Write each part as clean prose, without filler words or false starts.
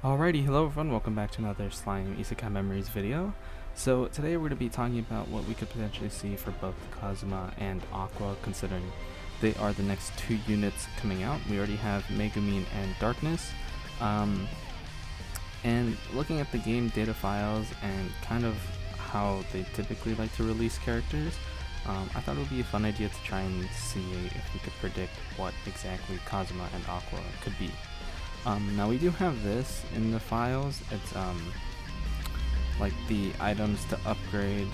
Alrighty, hello everyone, welcome back to another Slime Isekai Memories video. So today we're going to be talking about what we could potentially see for both Kazuma and Aqua, considering they are the next two units coming out. We already have Megumin and Darkness. And looking at the game data files and kind of how they typically like to release characters, I thought it would be a fun idea to try and see if we could predict what exactly Kazuma and Aqua could be. Now we do have this in the files. It's like the items to upgrade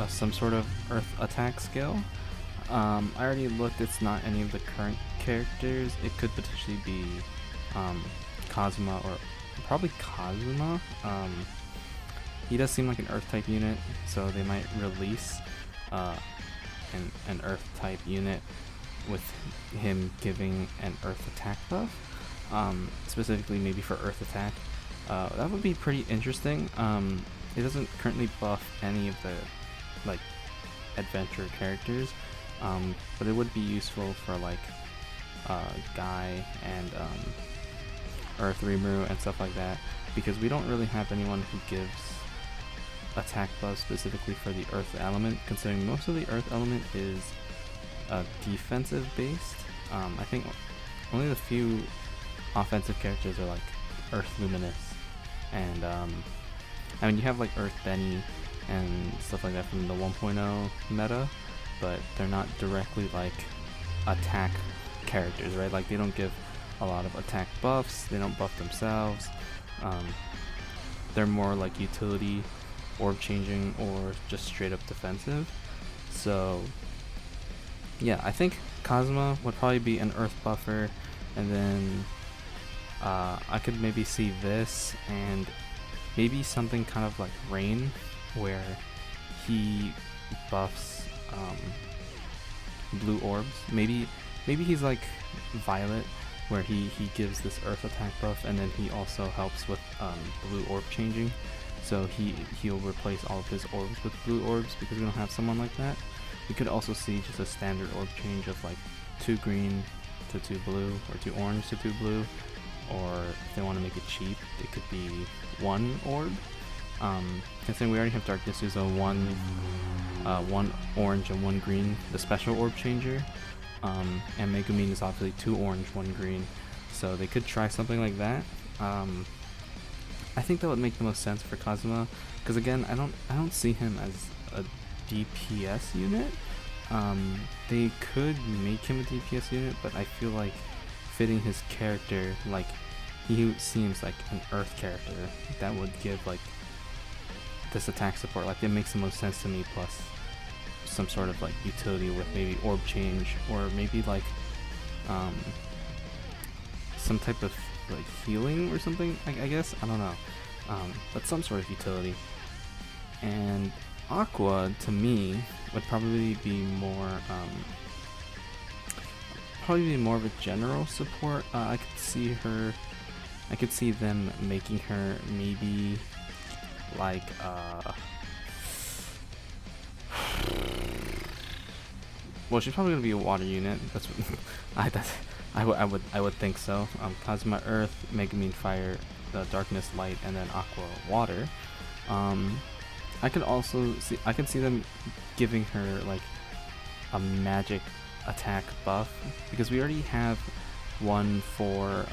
some sort of earth attack skill. I already looked, it's not any of the current characters. It could potentially be Kazuma, or probably Kazuma. He does seem like an earth type unit, so they might release an earth type unit with him giving an earth attack buff. Specifically maybe for earth attack. That would be pretty interesting. It doesn't currently buff any of the like adventure characters, but it would be useful for like Guy and Earth Rimuru and stuff like that, because we don't really have anyone who gives attack buffs specifically for the earth element, considering most of the earth element is defensive based. I think only the few offensive characters are like Earth Luminous, and I mean you have like Earth Benny and stuff like that from the 1.0 meta, but they're not directly like attack characters, right? Like they don't give a lot of attack buffs, they don't buff themselves. They're more like utility, orb changing, or just straight up defensive. So yeah, I think Kazuma would probably be an earth buffer, and then I could maybe see this and maybe something kind of like Rain, where he buffs blue orbs. Maybe he's like Violet, where he gives this earth attack buff, and then he also helps with blue orb changing. So he'll replace all of his orbs with blue orbs, because we don't have someone like that. We could also see just a standard orb change of like 2 green to 2 blue, or 2 orange to 2 blue. Or if they want to make it cheap, it could be 1 orb. Considering we already have Darkness, who's a 1 orange and 1 green, the special orb changer. And Megumin is obviously 2 orange, 1 green. So they could try something like that. I think that would make the most sense for Kazuma, because again, I don't see him as a DPS unit. They could make him a DPS unit, but I feel like fitting his character, like he seems like an earth character that would give like this attack support. Like it makes the most sense to me, plus some sort of like utility with maybe orb change, or maybe like some type of like healing or something, I guess, I don't know, but some sort of utility. And Aqua to me would probably be more of a general support. I could see them making her maybe like well, she's probably gonna be a water unit. That's what I would think so. Kazuma Earth, Megumin Fire, Darkness Light, and then Aqua Water. I could see them giving her like a magic attack buff, because we already have one for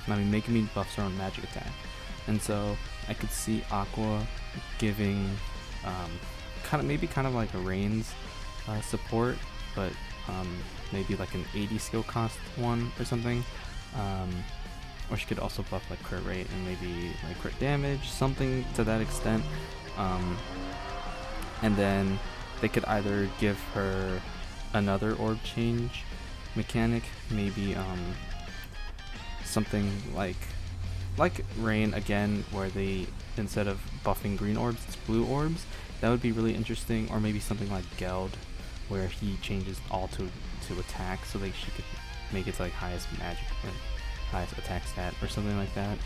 Megumin buffs her own magic attack, and so I could see Aqua giving kind of like a Rain's support, but maybe like an 80 skill cost one or something, or she could also buff like crit rate and maybe like crit damage, something to that extent. And then they could either give her another orb change mechanic, maybe something like Rain again, where they, instead of buffing green orbs, it's blue orbs. That would be really interesting. Or maybe something like Geld, where he changes all to attack, so that she could make its like highest magic, highest attack stat, or something like that.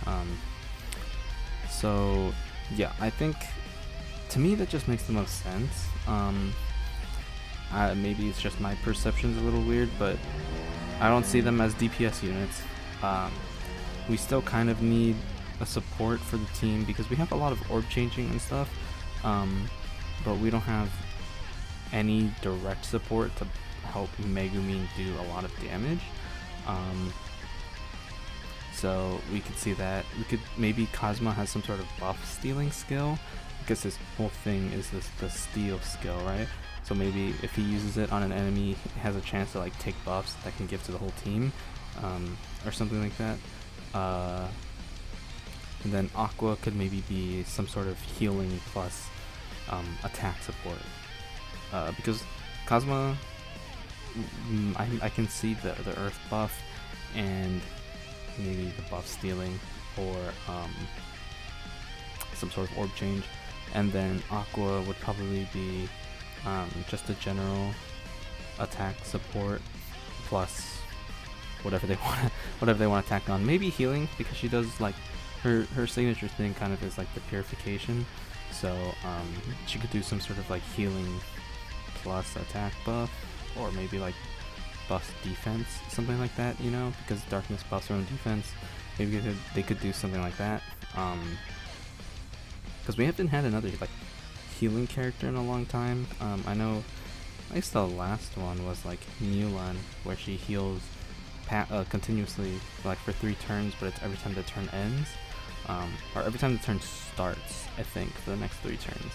So yeah, I think to me that just makes the most sense. Maybe it's just my perception's a little weird, but I don't see them as DPS units. we still kind of need a support for the team because we have a lot of orb changing and stuff, but we don't have any direct support to help Megumin do a lot of damage. So we could see that. We could maybe Kazuma has some sort of buff stealing skill because his whole thing is the steal skill, right? So maybe if he uses it on an enemy, he has a chance to like take buffs that can give to the whole team, or something like that. And then Aqua could maybe be some sort of healing plus attack support, because Kazuma, I can see the earth buff and maybe the buff stealing or some sort of orb change, and then Aqua would probably be just a general attack support plus whatever they want to tack on. Maybe healing, because she does like her signature thing kind of is like the purification, so she could do some sort of like healing plus attack buff, or maybe like buff defense, something like that, you know, because darkness buffs her own defense. Maybe they could do something like that, because we haven't had another like healing character in a long time. I know I guess the last one was like Mulan, where she heals continuously like for 3 turns, but it's every time the turn ends, or every time the turn starts, I think, for the next 3 turns.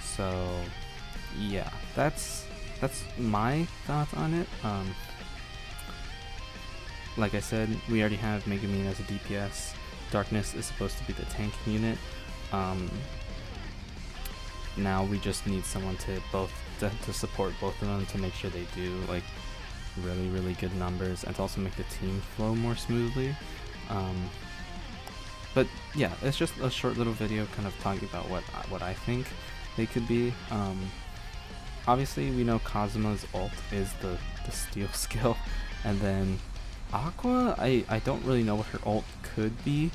So yeah, that's my thoughts on it. Like I said, we already have Megumin as a DPS. Darkness is supposed to be the tank unit. Now we just need someone to support both of them, to make sure they do like really good numbers, and to also make the team flow more smoothly. But yeah, it's just a short little video kind of talking about what I think they could be. Obviously we know Kazuma's ult is the steal skill, and then Aqua, I don't really know what her ult could be.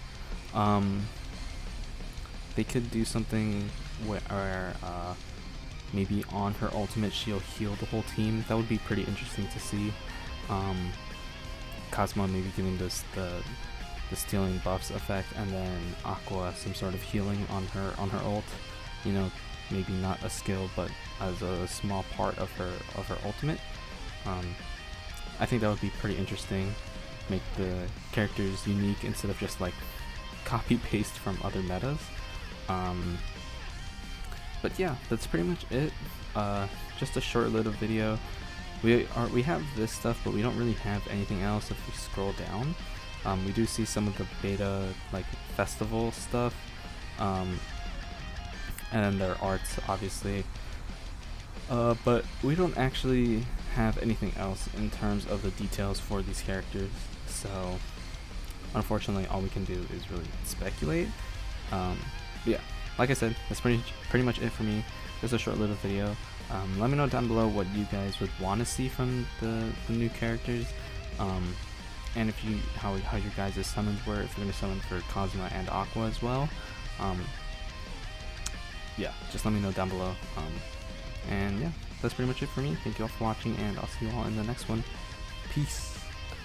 They could do something where maybe on her ultimate she'll heal the whole team. That would be pretty interesting to see. Kazuma maybe giving the stealing buffs effect, and then Aqua some sort of healing on her ult. You know, maybe not a skill, but as a small part of her ultimate. I think that would be pretty interesting. Make the characters unique instead of just like copy paste from other metas. But yeah, that's pretty much it. Just a short little video. We have this stuff, but we don't really have anything else. If we scroll down, we do see some of the beta like festival stuff, and then their arts, obviously. But we don't actually have anything else in terms of the details for these characters, so unfortunately all we can do is really speculate. Yeah, like I said, that's pretty much it for me. Just a short little video. Let me know down below what you guys would want to see from the new characters, and if how your guys' summons were, if you're going to summon for Kazuma and Aqua as well. Yeah, just let me know down below. And yeah, that's pretty much it for me. Thank you all for watching, and I'll see you all in the next one. Peace.